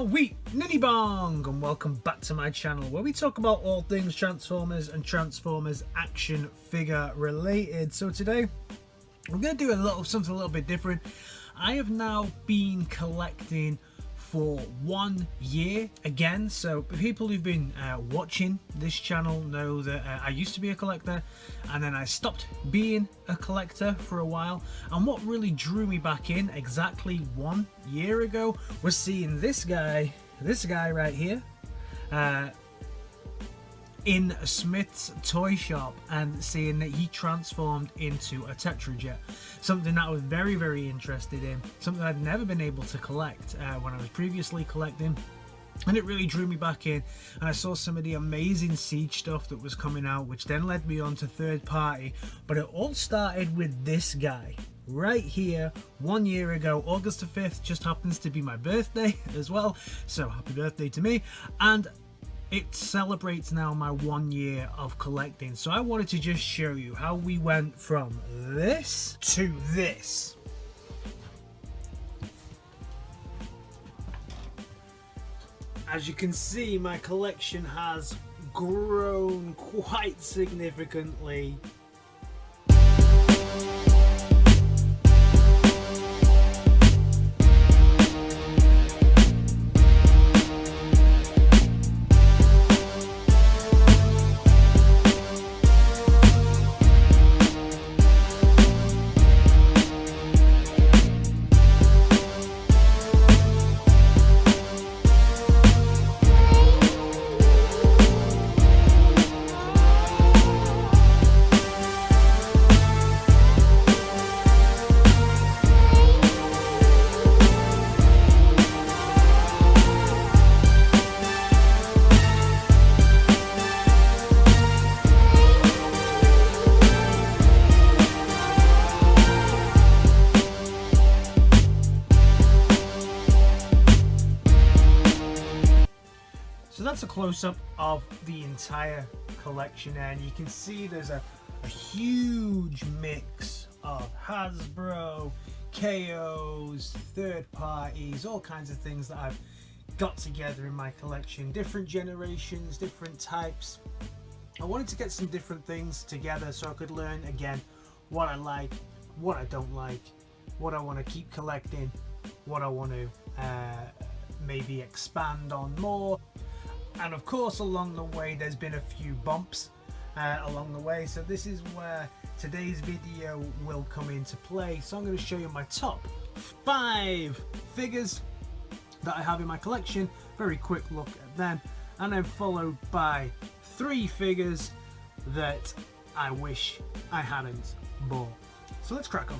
Sweet Ninny Bong, and welcome back to my channel where we talk about all things Transformers and Transformers action figure related. So today we're going to do something a little bit different. I have now been collecting for 1 year again. So people who've been watching this channel know that I used to be a collector and then I stopped being a collector for a while, and what really drew me back in exactly 1 year ago was seeing this guy right here in a Smith's toy shop and seeing that he transformed into a Tetrajet, something that I was very interested in, something I'd never been able to collect when I was previously collecting, and it really drew me back in. And I saw some of the amazing Siege stuff that was coming out, which then led me on to third party, but it all started with this guy right here 1 year ago. August the 5th just happens to be my birthday as well, so happy birthday to me, and it celebrates now my 1 year of collecting. So I wanted to just show you how we went from this to this. As you can see, my collection has grown quite significantly. So that's a close-up of the entire collection, and you can see there's a huge mix of Hasbro, KOs, third parties, all kinds of things that I've got together in my collection. Different generations, different types. I wanted to get some different things together so I could learn again what I like, what I don't like, what I want to keep collecting, what I want to maybe expand on more. And of course, along the way there's been a few bumps along the way, so this is where today's video will come into play. So I'm going to show you my top 5 figures that I have in my collection, very quick look at them, and then followed by 3 figures that I wish I hadn't bought. So let's crack on.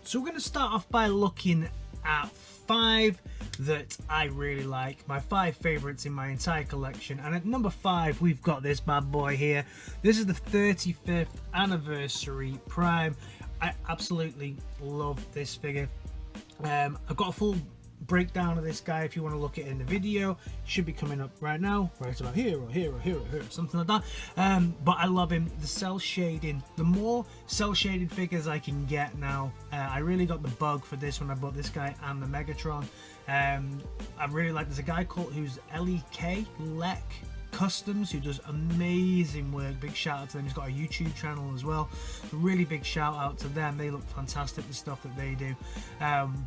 So we're going to start off by looking at 5 that I really like, my 5 favorites in my entire collection. And at number 5 we've got this bad boy here. This is the 35th anniversary Prime. I absolutely love this figure. I've got a full breakdown of this guy if you want to look at it in the video. It should be coming up right now, right about here or here or here or here, something like that. But I love him. The cell shading, the more cell shaded figures I can get now. I really got the bug for this when I bought this guy and the Megatron. I really like, there's a guy called who's Lek Customs, who does amazing work. Big shout out to them. He's got a YouTube channel as well. A really big shout out to them. They look fantastic, the stuff that they do.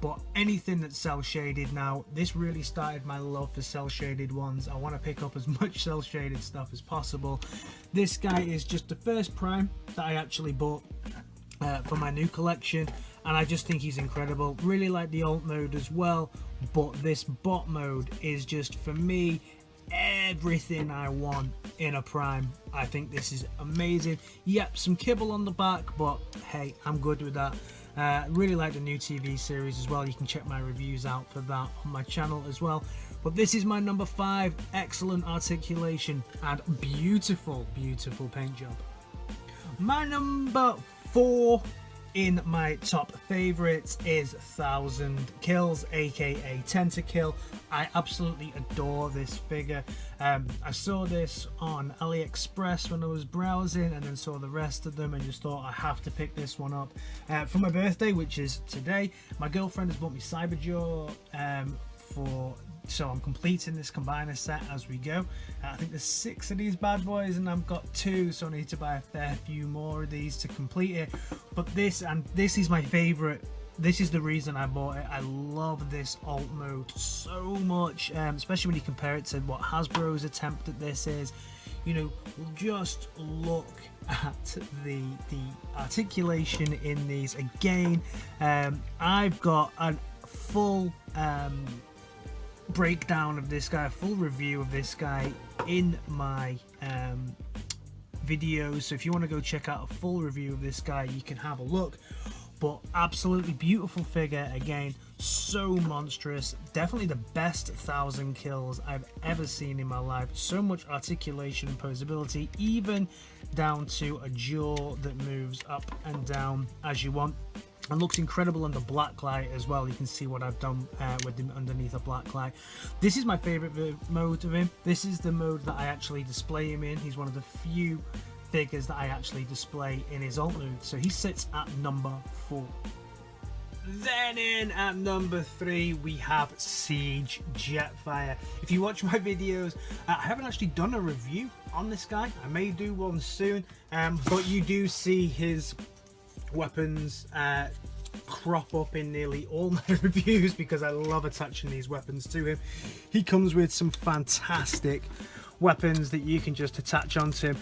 But anything that's cell shaded now, this really started my love for cell shaded ones. I want to pick up as much cell shaded stuff as possible. This guy is just the first Prime that I actually bought for my new collection, and I just think he's incredible. Really like the alt mode as well, but this bot mode is just, for me, everything I want in a Prime. I think this is amazing. Yep, some kibble on the back, but hey, I'm good with that. Really like the new TV series as well. You can check my reviews out for that on my channel as well. But this is my number 5. Excellent articulation and beautiful paint job. My number 4 in my top favorites is 1000 Kills, aka Tentakill. I absolutely adore this figure. I saw this on AliExpress when I was browsing, and then saw the rest of them and just thought I have to pick this one up for my birthday, which is today. My girlfriend has bought me Cyberjaw for So I'm completing this combiner set as we go. I think there's 6 of these bad boys and I've got 2, so I need to buy a fair few more of these to complete it. But this is my favorite. This is the reason I bought it. I love this alt mode so much, especially when you compare it to what Hasbro's attempt at this is. You know, just look at the articulation in these. Again, I've got a full breakdown of this guy, a full review of this guy in my videos, so if you want to go check out a full review of this guy, you can have a look. But absolutely beautiful figure, again, so monstrous, definitely the best 1,000 kills I've ever seen in my life. So much articulation and posability, even down to a jaw that moves up and down as you want. And looks incredible under black light as well. You can see what I've done with him underneath a black light. This is my favorite mode of him. This is the mode that I actually display him in. He's one of the few figures that I actually display in his alt mode. So he sits at number 4. Then in at number 3 we have Siege Jetfire. If you watch my videos, I haven't actually done a review on this guy. I may do one soon, but you do see his weapons crop up in nearly all my reviews because I love attaching these weapons to him. He comes with some fantastic weapons that you can just attach onto him.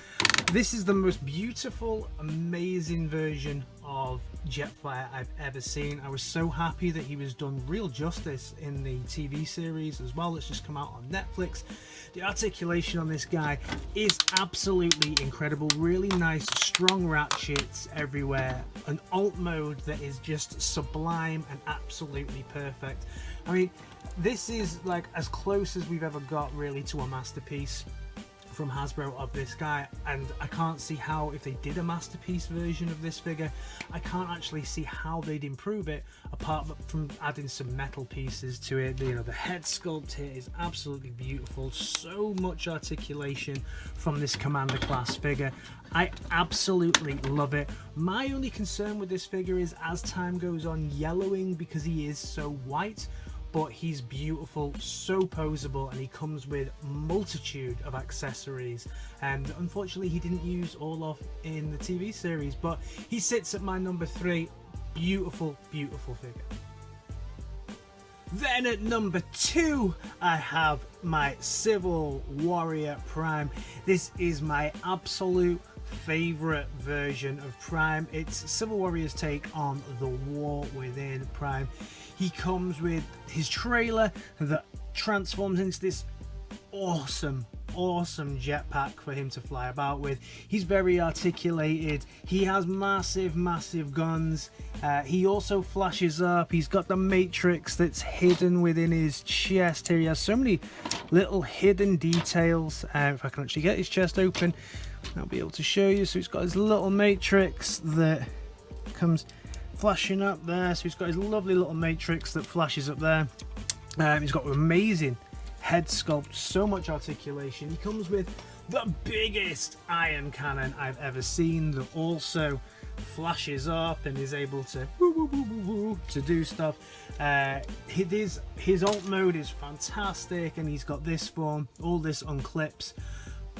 This is the most beautiful, amazing version of Jetfire I've ever seen. I was so happy that he was done real justice in the TV series as well that's just come out on Netflix. The articulation on this guy is absolutely incredible. Really nice, strong ratchets everywhere. An alt mode that is just sublime and absolutely perfect. I mean, this is like as close as we've ever got really to a masterpiece from Hasbro of this guy, and I can't see how, if they did a masterpiece version of this figure, I can't actually see how they'd improve it apart from adding some metal pieces to it. You know, the head sculpt here is absolutely beautiful. So much articulation from this Commander class figure. I absolutely love it. My only concern with this figure is as time goes on, yellowing because he is so white. But he's beautiful, so poseable, and he comes with multitude of accessories, and unfortunately he didn't use all of in the TV series, but he sits at my number 3. Beautiful, beautiful figure. Then at number 2 I have my Civil Warrior Prime. This is my absolute favorite version of Prime. It's Civil Warrior's take on the War Within Prime. He comes with his trailer that transforms into this awesome jetpack for him to fly about with. He's very articulated. He has massive guns. He also flashes up. He's got the matrix that's hidden within his chest here. He has so many little hidden details. If I can actually get his chest open, I'll be able to show you. So he's got his little matrix that comes flashing up there. So he's got his lovely little matrix that flashes up there. He's got amazing head sculpt, so much articulation. He comes with the biggest iron cannon I've ever seen that also flashes up and is able to do stuff. His alt mode is fantastic, and he's got this form, all this unclips.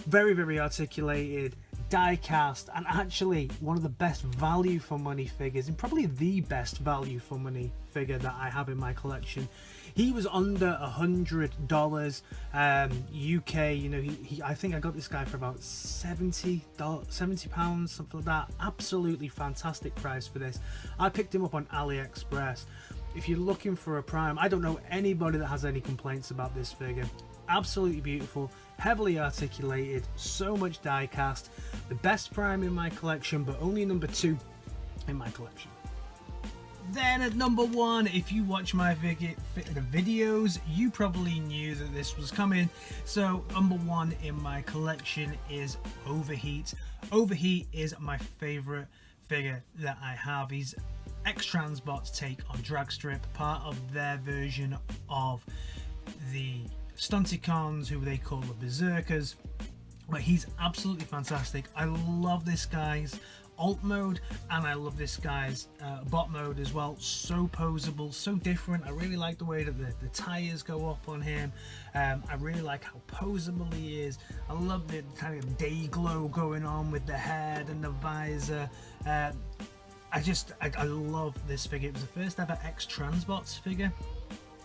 Very articulated, die cast, and actually one of the best value for money figures, and probably the best value for money figure that I have in my collection. He was under $100 UK. You know, I think I got this guy for about £70, something like that. Absolutely fantastic price for this. I picked him up on AliExpress. If you're looking for a Prime, I don't know anybody that has any complaints about this figure. Absolutely beautiful, heavily articulated, so much die cast. The best Prime in my collection, but only number 2 in my collection. Then at number 1, if you watch my videos, you probably knew that this was coming. So number 1 in my collection is Overheat. Overheat is my favorite figure that I have. He's X-Transbot's take on Dragstrip, part of their version of the Stunticons, who they call the Berserkers. But he's absolutely fantastic. I love this guy's alt mode, and I love this guy's bot mode as well. So poseable, so different. I really like the way that the tires go up on him. I really like how poseable he is. I love the kind of day glow going on with the head and the visor. I love this figure. It was the first ever X-Transbots figure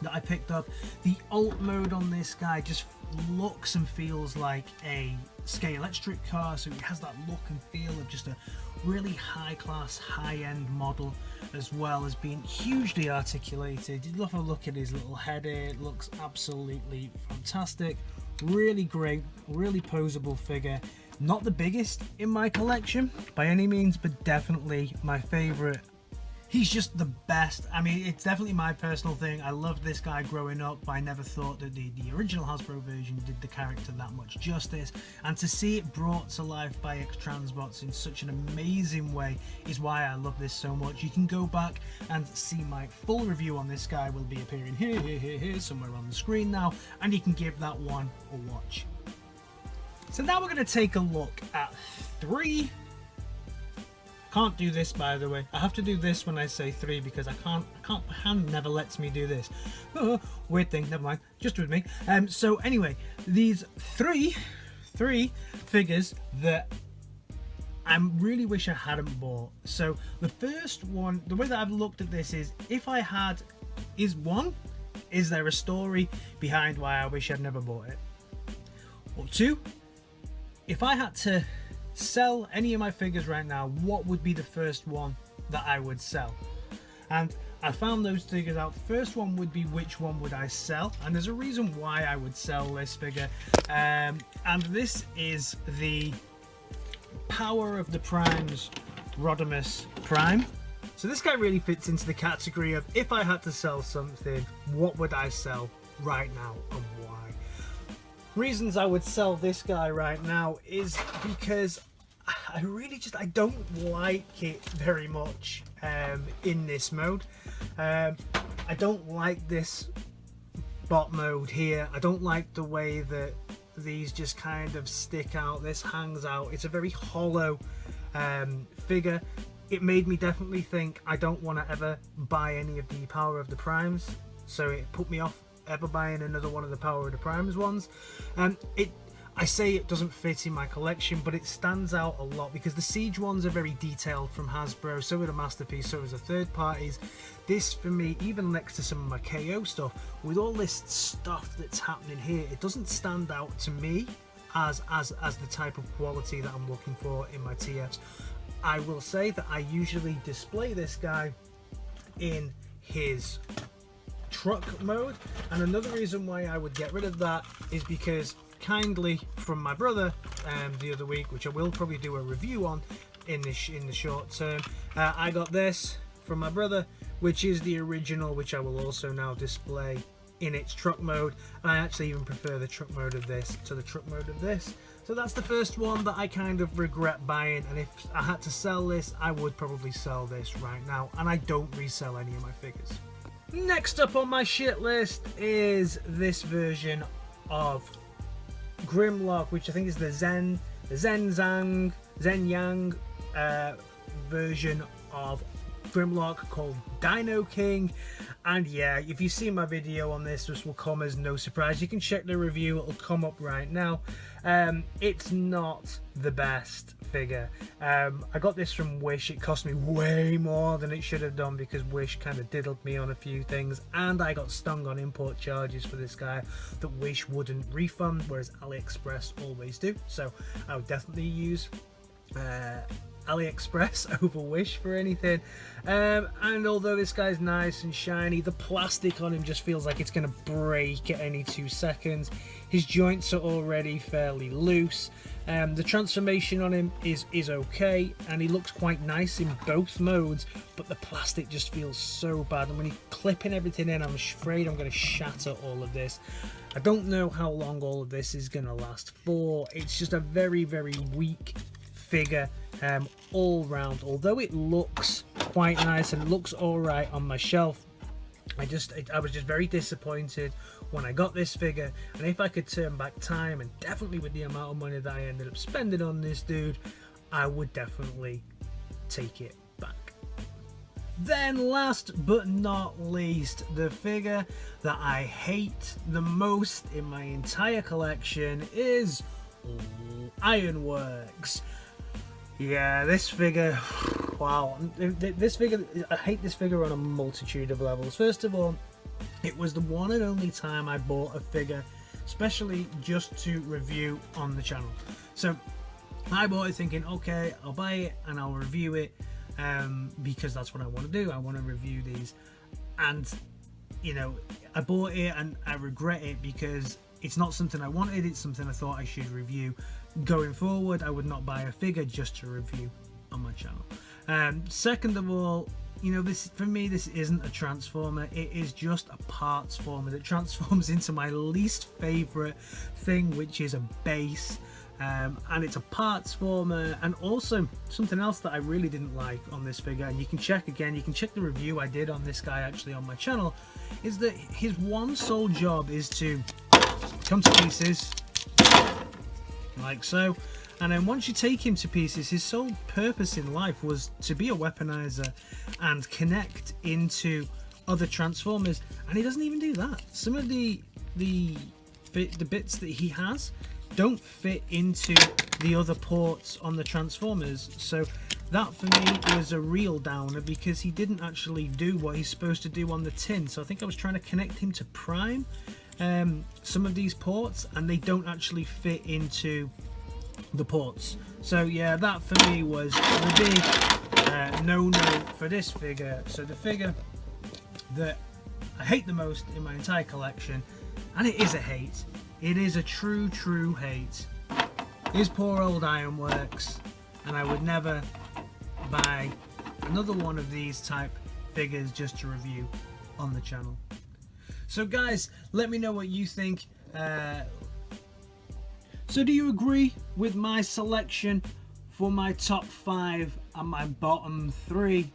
that I picked up. The alt mode on this guy just looks and feels like a Skate Electric car, so it has that look and feel of just a really high class, high end model, as well as being hugely articulated. You love a look at his little head here, it looks absolutely fantastic. Really great, really poseable figure. Not the biggest in my collection by any means, but definitely my favorite. He's just the best. I mean, it's definitely my personal thing. I loved this guy growing up, but I never thought that the original Hasbro version did the character that much justice. And to see it brought to life by X-Transbots in such an amazing way is why I love this so much. You can go back and see my full review on this guy. Will be appearing here, somewhere on the screen now, and you can give that one a watch. So now we're going to take a look at 3. Can't do this, by the way. I have to do this when I say 3 because I can't. My hand never lets me do this. Oh, weird thing. Never mind. Just with me. So anyway, these three figures that I really wish I hadn't bought. So the first one, the way that I've looked at this is, if I had, is there a story behind why I wish I'd never bought it? Or 2, if I had to sell any of my figures right now, what would be the first one that I would sell? And I found those figures out. First one would be, which one would I sell? And there's a reason why I would sell this figure, and this is the Power of the Primes Rodimus Prime. So this guy really fits into the category of, if I had to sell something, what would I sell right now and why? Reasons I would sell this guy right now is because I don't like it very much in this mode. I don't like this bot mode here. I don't like the way that these just kind of stick out. This hangs out. It's a very hollow figure. It made me definitely think I don't want to ever buy any of the Power of the Primes, so it put me off ever buying another one of the Power of the Primes ones. I say it doesn't fit in my collection, but it stands out a lot because the Siege ones are very detailed from Hasbro, so are the Masterpiece, so is the third parties. This, for me, even next to some of my KO stuff, with all this stuff that's happening here, it doesn't stand out to me as the type of quality that I'm looking for in my TFs. I will say that I usually display this guy in his truck mode, and another reason why I would get rid of that is because, kindly from my brother the other week, which I will probably do a review on in the short term, I got this from my brother, which is the original, which I will also now display in its truck mode, and I actually even prefer the truck mode of this to the truck mode of this. So that's the first one that I kind of regret buying, and if I had to sell this, I would probably sell this right now, and I don't resell any of my figures. Next up on my shit list is this version of Grimlock, which I think is the Zen Yang version of Grimlock, called Dino King. And yeah, if you see my video on this will come as no surprise. You can check the review, it'll come up right now. It's not the best figure. I got this from Wish. It cost me way more than it should have done because Wish kind of diddled me on a few things, and I got stung on import charges for this guy that Wish wouldn't refund, whereas AliExpress always do. So I would definitely use AliExpress over Wish for anything. And although this guy's nice and shiny, the plastic on him just feels like it's going to break at any 2 seconds. His joints are already fairly loose. The transformation on him is okay, and he looks quite nice in both modes, but the plastic just feels so bad, and when you're clipping everything in, I'm afraid I'm going to shatter all of this. I don't know how long all of this is going to last for. It's just a very, very weak figure all round. Although it looks quite nice and it looks alright on my shelf, I was just very disappointed when I got this figure. And if I could turn back time, and definitely with the amount of money that I ended up spending on this dude, I would definitely take it back. Then last but not least, the figure that I hate the most in my entire collection is Ironworks. Yeah, this figure, wow, this figure, I hate this figure on a multitude of levels. First of all, it was the one and only time I bought a figure, especially just to review on the channel. So I bought it thinking, okay, I'll buy it and I'll review it, because that's what I want to do. I want to review these, and you know, I bought it and I regret it because it's not something I wanted. It's something I thought I should review. Going forward, I would not buy a figure just to review on my channel. Second of all, you know, this, for me, this isn't a transformer. It is just a parts former that transforms into my least favorite thing, which is a base. And it's a parts former, and also something else that I really didn't like on this figure, and you can check again, you can check the review I did on this guy actually on my channel, is that his one sole job is to come to pieces like so, and then once you take him to pieces, his sole purpose in life was to be a weaponizer and connect into other transformers, and he doesn't even do that. Some of the bits that he has don't fit into the other ports on the transformers, so that for me was a real downer because he didn't actually do what he's supposed to do on the tin. So I think I was trying to connect him to Prime, some of these ports, and they don't actually fit into the ports. So yeah, that for me was the big no-no for this figure. So the figure that I hate the most in my entire collection, and it is a hate, it is a true hate, is poor old Ironworks, and I would never buy another one of these type figures just to review on the channel. So guys, let me know what you think. So do you agree with my selection for my top 5 and my bottom 3?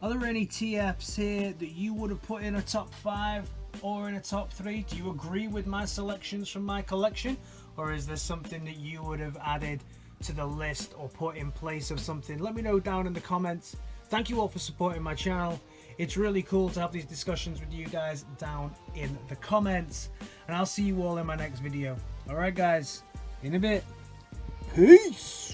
Are there any TFs here that you would have put in a top 5 or in a top 3? Do you agree with my selections from my collection, or is there something that you would have added to the list or put in place of something? Let me know down in the comments. Thank you all for supporting my channel. It's really cool to have these discussions with you guys down in the comments, and I'll see you all in my next video. Alright guys, in a bit. Peace!